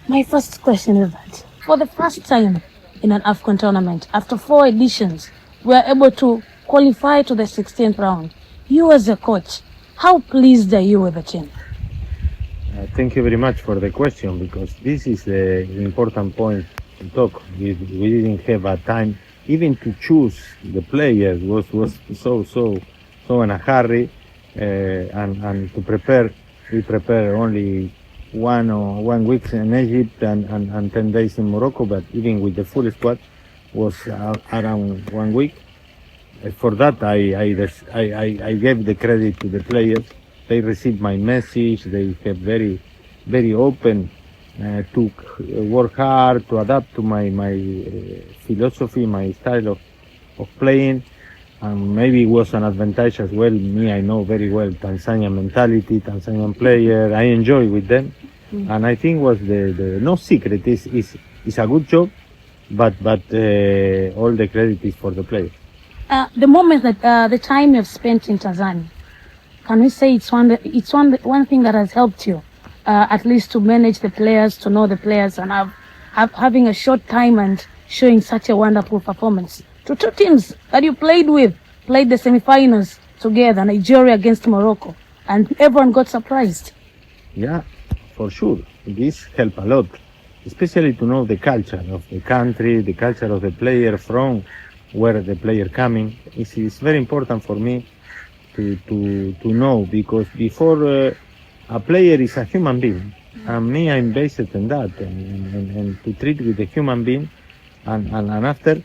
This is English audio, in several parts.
My first question is that for the first time in an AFCON tournament, after 4 editions, we are able to qualify to the 16th round. You as a coach, how pleased are you with the team? Thank you very much for the question, because this is the important point to talk. We didn't have a time even to choose the players. Was so in a hurry, and to prepare. We prepare only 1 week in Egypt and 10 days in Morocco, but even with the full squad was around 1 week. For that, I gave the credit to the players. They received my message. They have very open to work hard, to adapt to my philosophy, my style of playing. And maybe it was an advantage as well. Me, I know very well Tanzanian mentality, Tanzanian player. I enjoy with them. And I think was the no secret is a good job, but all the credit is for the players. The moment that the time you've spent in Tanzania, can we say it's one thing that has helped you at least to manage the players, to know the players, and having a short time and showing such a wonderful performance to 2 teams that you played the semi-finals together, Nigeria against Morocco, and everyone got surprised. Yeah, for sure. This helped a lot, especially to know the culture of the country, the culture of the player, from where the player coming. It's very important for me to know, because before a player is a human being, and me, I'm based on that, and to treat with a human being, and after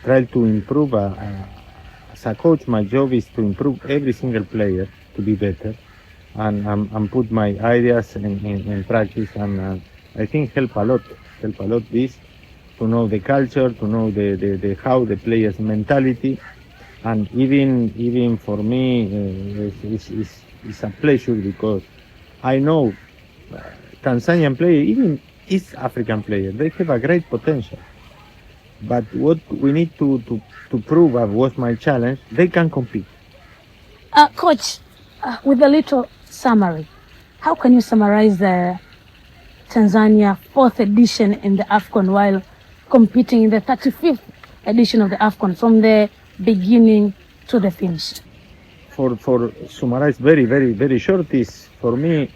try to improve. As a coach, my job is to improve every single player to be better, and put my ideas in practice, and I think help a lot this, to know the culture, to know the how the players' mentality, and even for me it's a pleasure, because I know Tanzanian player, even East African player, they have a great potential. But what we need to prove, was my challenge, they can compete. Coach, with a little summary, how can you summarize the Tanzania 4th edition in the AFCON while competing in the 35th edition of the AFCON, from the beginning to the finish? For summarize very short, is for me,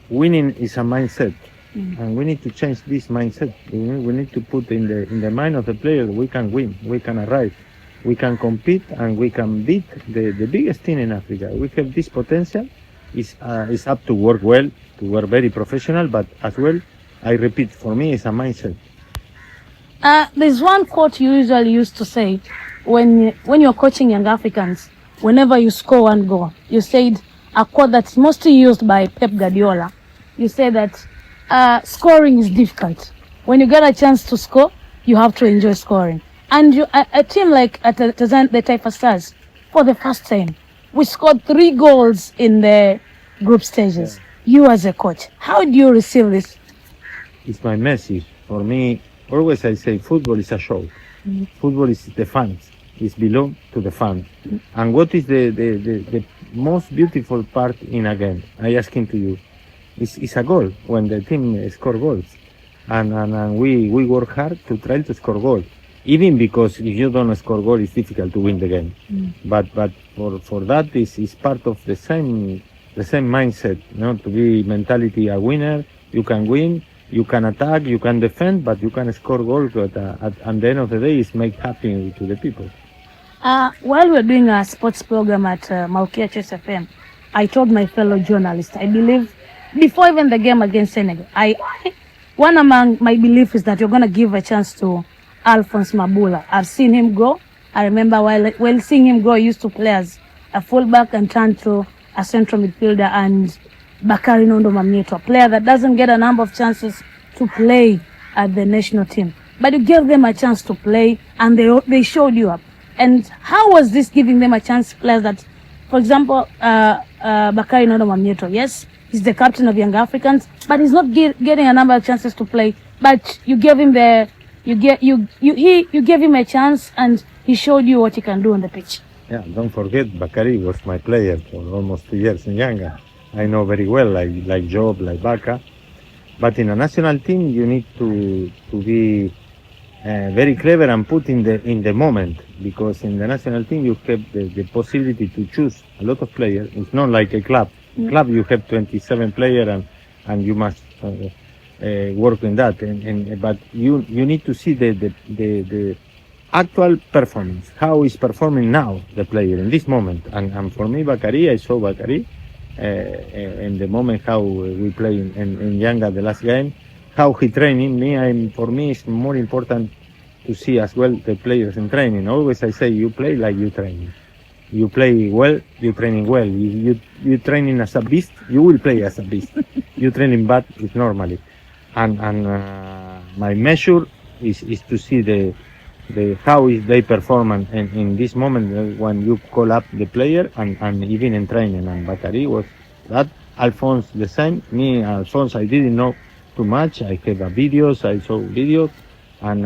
winning is a mindset. And we need to change this mindset. We need to put in the mind of the player, we can win, we can arrive, we can compete, and we can beat the biggest team in Africa. We have this potential. It's up to work well, to work very professional, but as well, I repeat, for me, it's a mindset. There's one quote you usually used to say when you're coaching young Africans, whenever you score 1 goal, you said a quote that's mostly used by Pep Guardiola. You say that scoring is difficult. When you get a chance to score, you have to enjoy scoring. And a team like the Taifa Stars, for the first time, we scored 3 goals in the group stages. Yeah. You as a coach, how do you receive this? It's my message. For me, always I say football is a show. Football is the fans. It belongs to the fans. And what is the most beautiful part in a game? I asking to you. It's a goal, when the team score goals, and we work hard to try to score goals, even because if you don't score goal, it's difficult to win the game. But for that is part of the same mindset, to be mentality a winner. You can win, you can attack, you can defend, but you can score goals. But at the end of the day, it's make happy to the people. While we're doing a sports program at MALKIA CHOICE FM, I told my fellow journalists, I believe, before even the game against Senegal, one among my belief is that you're going to give a chance to Alphonse Mabula. I've seen him grow. I remember while seeing him grow, he used to play as a fullback and turn to a central midfielder, and Bakari Nondo Mamieto, a player that doesn't get a number of chances to play at the national team. But you gave them a chance to play, and they showed you up. And how was this giving them a chance, players that, for example, Bakari Nondo Mamieto, yes, he's the captain of Young Africans, but he's not getting a number of chances to play. But you gave him you gave him a chance, and he showed you what he can do on the pitch. Yeah, don't forget, Bakari was my player for almost 2 years in Yanga. I know very well, like Job, like Baka. But in a national team, you need to be very clever and put in the moment, because in the national team you have the possibility to choose a lot of players. It's not like a club. Club you have 27 players and you must work on that. But you need to see the actual performance. How is performing now the player in this moment? And for me, Bakary, I saw Bakary in the moment how we play in Yanga the last game. How he training for me it's more important to see as well the players in training. Always I say you play like you training. You play well, you training well. You training as a beast, you will play as a beast. You training bad, it's normally. And my measure is to see the how is they performing in this moment when you call up the player and even in training. And Bakary was that. Alphonse the same. Me, Alphonse, I didn't know too much. I have videos, I saw videos, and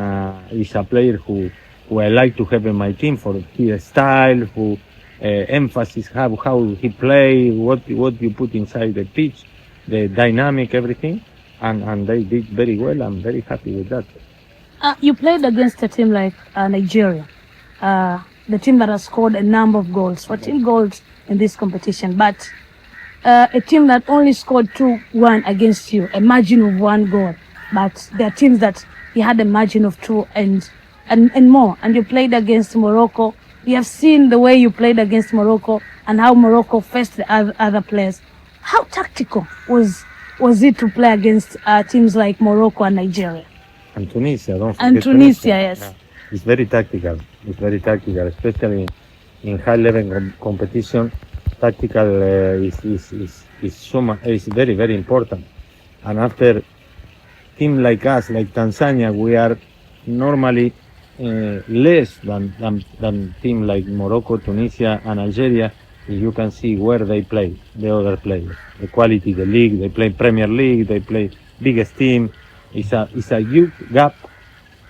he's a player who I like to have in my team for his style, who emphasis how he play, what you put inside the pitch, the dynamic, everything, and they did very well. I'm very happy with that. You played against a team like Nigeria, the team that has scored a number of goals, 14 goals in this competition, but a team that only scored 2-1 against you, a margin of 1 goal. But there are teams that you had a margin of 2 and more. And you played against Morocco. You have seen the way you played against Morocco and how Morocco faced the other players. How tactical was it to play against teams like Morocco and Nigeria? And Tunisia, don't forget. And Tunisia, yes. Yeah. It's very tactical. It's very tactical, especially in high-level competition. Tactical is so much, is very, very important. And after team like us, like Tanzania, we are normally less than team like Morocco, Tunisia, and Algeria. You can see where they play, the other players, the quality, the league. They play Premier League, they play biggest team. It's a huge gap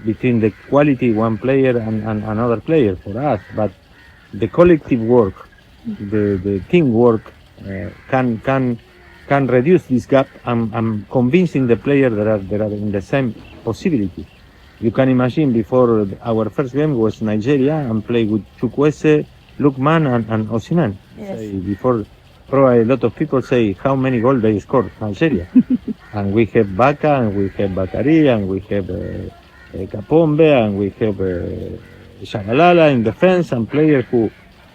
between the quality one player and another player for us. But the collective work, the teamwork can reduce this gap. I'm convincing the player that are in the same possibility. You can imagine before our first game was Nigeria and play with Chukwueze, Lukman and Osimhen. Yes. Before, probably a lot of people say how many goals they scored Nigeria. And we have Baka, and we have Bakary, and we have Kapombe, and we have Shabalala in defense, and players who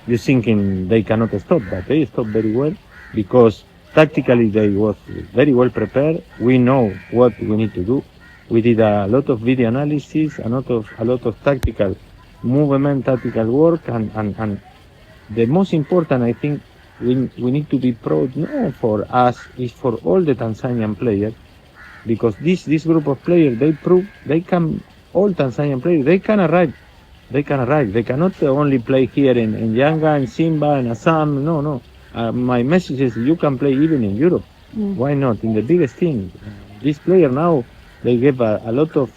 you thinking they cannot stop, but they stop very well because tactically they was very well prepared. We know what we need to do. We did a lot of video analysis, a lot of tactical movement, tactical work, and the most important, I think, we need to be proud, not for us, is for all the Tanzanian players, because this group of players, they prove they can, all Tanzanian players, they can arrive. They can arrive. They cannot only play here in Yanga, and Simba, and Assam. No. My message is you can play even in Europe. Why not? In the biggest team. This player now, they give a lot of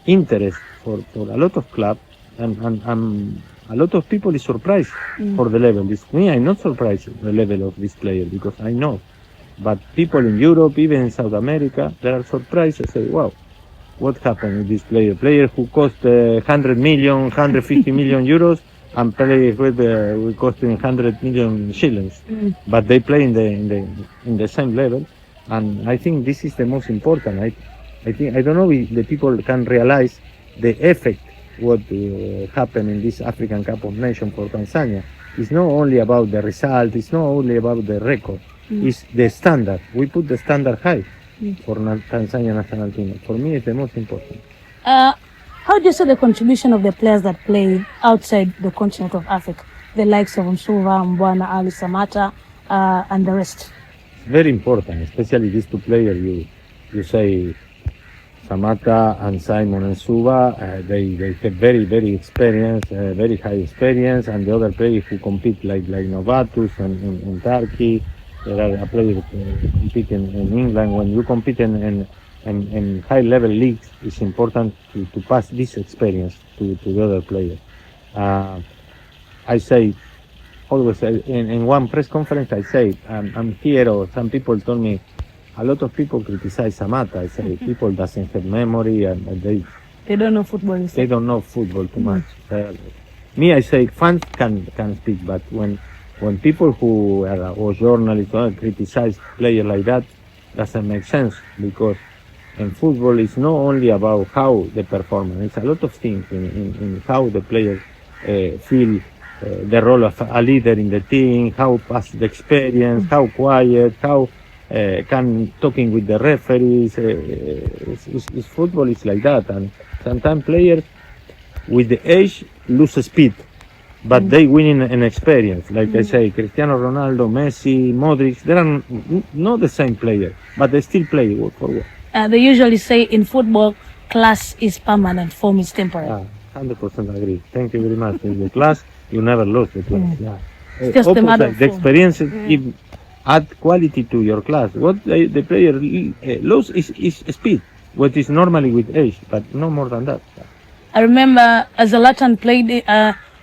interest for a lot of clubs, and a lot of people is surprised for the level. I'm not surprised at the level of this player because I know. But people in Europe, even in South America, they are surprised and say, wow, what happened with this player? Player who cost 100 million, 150 million euros, and play with costing 100 million shillings. But they play in the same level, and I think this is the most important. I don't know if the people can realize the effect what happened in this African Cup of Nations for Tanzania. It's not only about the result, it's not only about the record, it's the standard. We put the standard high for Tanzania national team. For me, it's the most important. How do you see the contribution of the players that play outside the continent of Africa, the likes of Msuva, Mbwana, Ali Samata, and the rest? Very important, especially these two players. You say Samata and Simon and Suba, they have very, very experience, very high experience, and the other players who compete like Novatus and in Turkey. There are players competing in England. When you compete in high-level leagues, it's important to pass this experience to the other players. I say, always in one press conference, I say, I'm here, or some people told me, a lot of people criticize Samata. I say people doesn't have memory and They don't know football. they don't know football too much. Me, I say fans can speak, but when people who are or journalists criticize player like that, doesn't make sense, because in football it's not only about how the performance. It's a lot of things in how the players feel the role of a leader in the team, how pass the experience, how quiet, how can talking with the referees. It's football is like that, and sometimes players with the age lose speed, but they win in experience. Like I say, Cristiano Ronaldo, Messi, Modric, they are not the same player, but they still play for what. They usually say in football, class is permanent, form is temporary. 100% agree. Thank you very much. In the class, you never lose the class. Yeah. It's just a matter of the form. experience give add quality to your class. What the player lose is speed, what is normally with age, but no more than that. I remember Zlatan played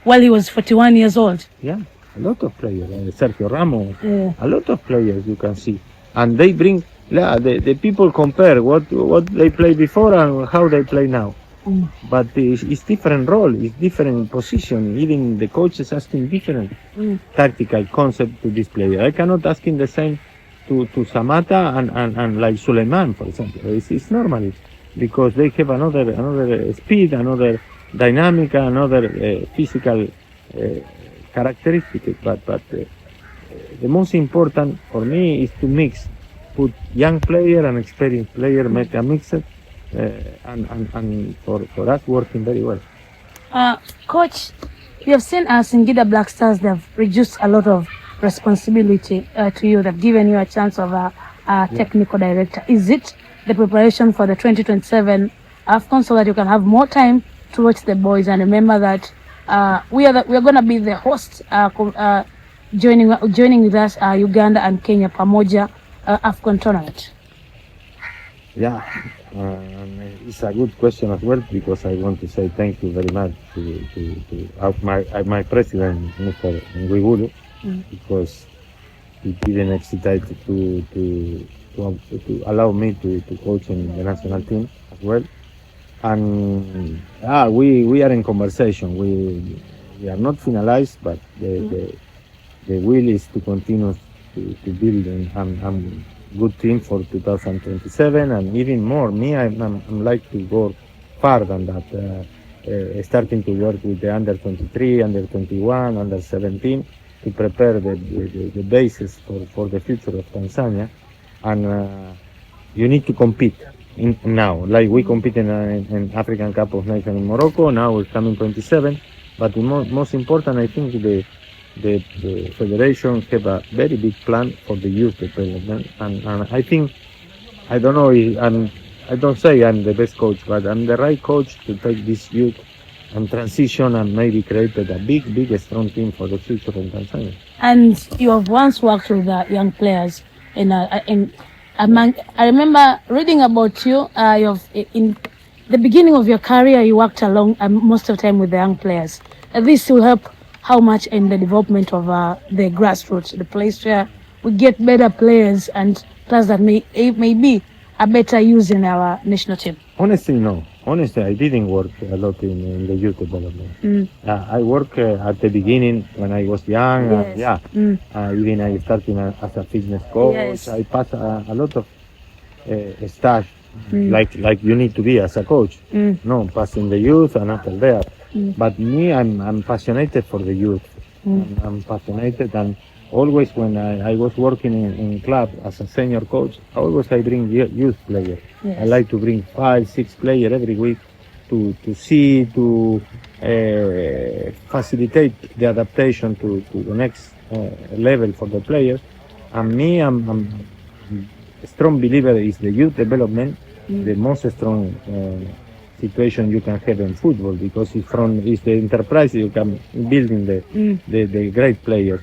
while he was 41 years old. Yeah, a lot of players, Sergio Ramos, Yeah. a lot of players you can see, and they bring. The people compare what they play before and how they play now. But it's different role, it's different position. Even the coach is asking different tactical concept to this player. I cannot ask him the same to Samata and like Suleiman, for example. It's normal because they have another speed, another dynamic, another physical characteristic. But the most important for me is to put young player and experienced player, make a mix. And for us working very well. Coach, you have seen Singida Black Stars, they've reduced a lot of responsibility to you. They've given you a chance of a technical director. Is it the preparation for the 2027 AFCON so that you can have more time to watch the boys and remember that we are going to be the host, joining with us Uganda and Kenya pamoja AFCON tournament? Yeah, it's a good question as well, because I want to say thank you very much to my president, Mr. Nguigulu, because he didn't hesitate to allow me to coach in the national team as well. And we are in conversation. We are not finalized, but the will is to continue to build and good team for 2027 and even more. Me, I'm like to go far than that, starting to work with the under 23, under 21, under 17 to prepare the basis for the future of Tanzania. And you need to compete now, like we compete in African Cup of Nations in Morocco. Now it's coming 27, but the most important, I think, the federation have a very big plan for the youth development, and I think, I don't know, I don't say I'm the best coach, but I'm the right coach to take this youth and transition and maybe create a big strong team for the future in Tanzania. And you have once worked with young players I remember reading about you. In the beginning of your career, you worked along most of the time with the young players. This will help how much in the development of the grassroots, the place where we get better players and players that may be a better use in our national team? Honestly, no. Honestly, I didn't work a lot in the youth development. I work at the beginning when I was young. Yes. Even I started as a fitness coach. Yes. I passed a lot of stuff like you need to be as a coach. No, passing the youth and after that. But me, I'm passionate for the youth. I'm passionate, and always when I was working in club as a senior coach, always I bring youth players. Yes. I like to bring 5-6 players every week to see, to facilitate the adaptation to the next level for the players. And me, I'm a strong believer is the youth development, the most strong situation you can have in football, because it's the enterprise you can build in the great players.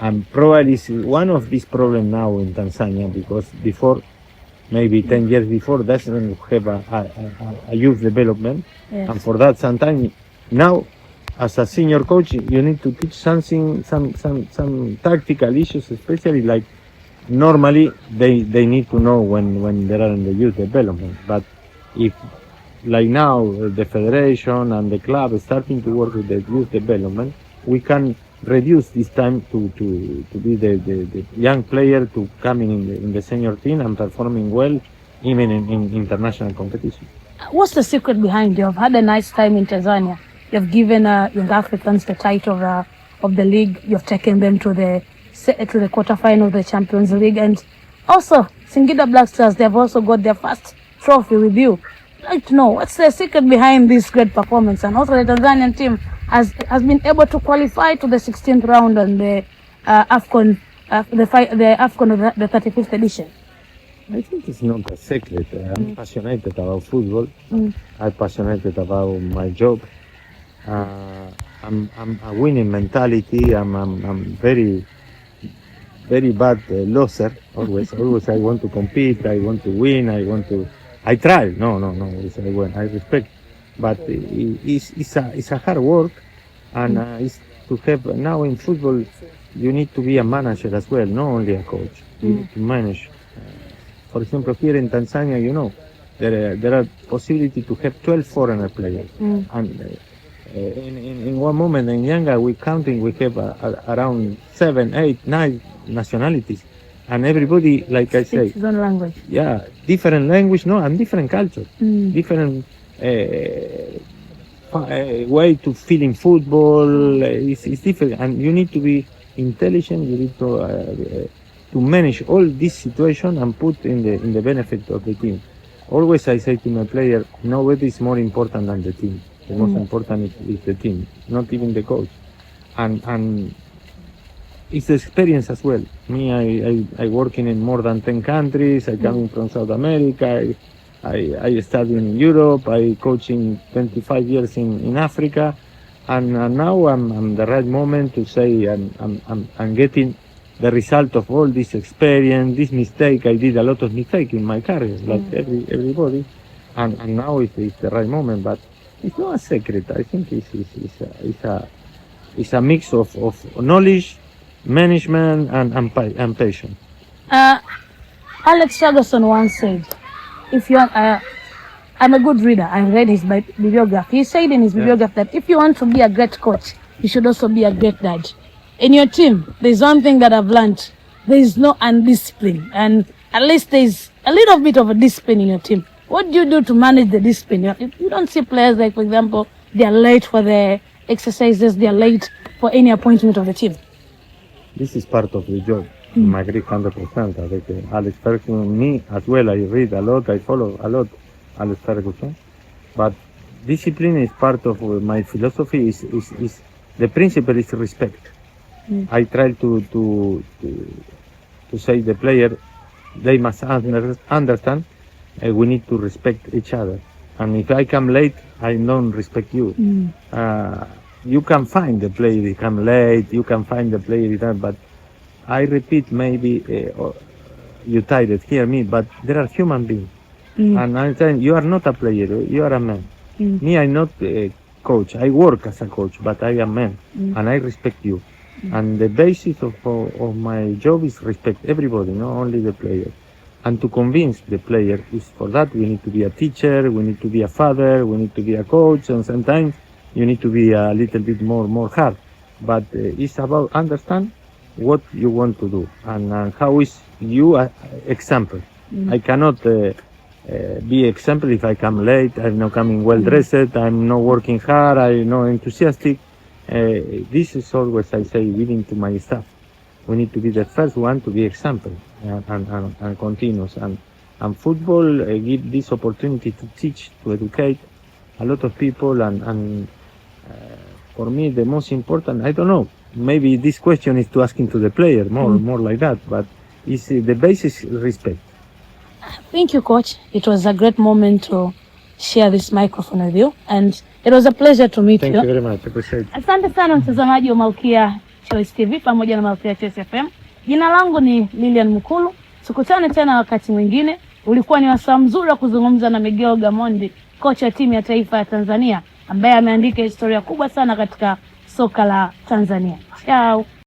And probably is one of these problems now in Tanzania, because before, maybe 10 years before, doesn't have a youth development. Yes. And for that, sometimes now, as a senior coach, you need to teach something, some tactical issues, especially like normally they need to know when they are in the youth development. But if like now the federation and the club is starting to work with the youth development, we can reduce this time to be the young player to coming in the senior team and performing well even in international competition. What's the secret behind? You've had a nice time in Tanzania. You've given young Africans the title of the league. You've taken them to the quarterfinal of the Champions League, and also Singida Black Stars, they've also got their first trophy with you. I'd like to know what's the secret behind this great performance, and also the Tanzanian team has been able to qualify to the 16th round and the AFCON, the AFCON of the 35th edition. I think it's not a secret. I'm passionate about football. I'm passionate about my job. I'm a winning mentality. I'm very bad loser. Always I want to compete. I want to win. I try. No. I respect, but it's a hard work, and it's to have now in football. You need to be a manager as well, not only a coach. You need to manage. For example, here in Tanzania, there are possibility to have 12 foreigner players, and in one moment in Yanga we have around 7, 8, 9 nationalities, and everybody, like I say, his own language. Yeah, different language, and different culture, different way to feel in football. It's different, and you need to be intelligent. You need to manage all this situation and put in the benefit of the team. Always I say to my player, nobody is more important than the team. The most important is the team, not even the coach. And it's the experience as well. Me, I working in more than 10 countries. I coming from South America. I study in Europe. I coaching 25 years in Africa, and now I'm the right moment to say I'm getting the result of all this experience, this mistake. I did a lot of mistakes in my career, like everybody, and now it's the right moment. But it's not a secret. I think it's a mix of knowledge, management, and passion. Alex Ferguson once said, "If you I'm a good reader. I read his bibliography. He said in his bibliography that if you want to be a great coach, you should also be a great dad. In your team, there's one thing that I've learned. There is no undiscipline, and at least there's a little bit of a discipline in your team. What do you do to manage the discipline? You don't see players like, for example, they are late for their exercises, they are late for any appointment of the team." This is part of the job. I agree 100%. I think Alex Ferguson, me as well, I read a lot, I follow a lot Alex Ferguson. But discipline is part of my philosophy. Is the principle is respect. I try to say the player, they must understand we need to respect each other. And if I come late, I don't respect you. You can find the player that come late, you can find the player that, but I repeat, maybe you tired, hear me, but there are human beings. And I'm saying, you are not a player, you are a man. Me, I'm not a coach. I work as a coach, but I am a man, and I respect you. And the basis of my job is respect everybody, not only the player. And to convince the player is for that we need to be a teacher, we need to be a father, we need to be a coach, and sometimes you need to be a little bit more hard. But it's about understand what you want to do and how is you example. I cannot be example if I come late, I'm not coming well dressed, I'm not working hard, I'm not enthusiastic. This is always I say giving to my staff. We need to be the first one to be example and continuous. And football give this opportunity to teach, to educate a lot of people. And for me, the most important, I don't know, maybe this question is to asking to the player more like that, but it's the basis respect. Thank you, Coach. It was a great moment to share this microphone with you, and it was a pleasure to meet you. Thank you very much. Appreciate it. Asante sana mtazamaji wa Malkia Choice TV pamoja na Malkia Choice FM. Jina langu ni Lilian Mukulu. Tukutane tena wakati mwingine. Ulikuwa ni wasaa mzuri wa kuzungumza na Miguel Gamondi, kocha wa timu ya taifa ya Tanzania, ambaye ameandika historia kubwa sana katika soka la Tanzania. Ciao.